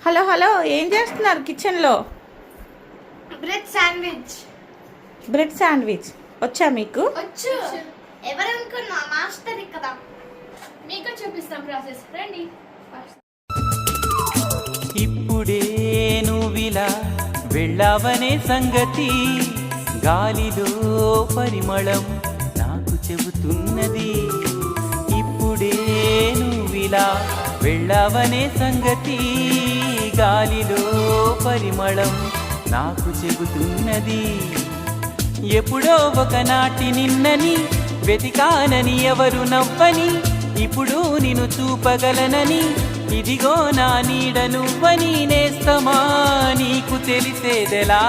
Hello hello, ఏం చేస్తున్నారు కిచెన్లో? Bread sandwich. బ్రెడ్ శాండ్విచ్ వచ్చా మీకు? వచ్చు. ఎవరనుకున్నా మాస్టర్ ఇక్కడ. మీకు చూపిస్తాం ప్రాసెస్, రండి. ఇప్పుడే నువ్విలా వెళ్ళావనే సంగతి గాలిలో పరిమళం నాకు చెబుతున్నది. ఇప్పుడే నువ్విలా వెళ్ళావనే సంగతి గాలిలో పరిమళం నాకు చెబుతున్నది. ఎప్పుడో ఒకనాటి నిన్నని వెతికానని ఎవరు నవ్వని, ఇప్పుడు నిన్ను చూపగలనని ఇదిగో నా నీడ నువ్వని నేస్తమా నీకు తెలిసేదెలా?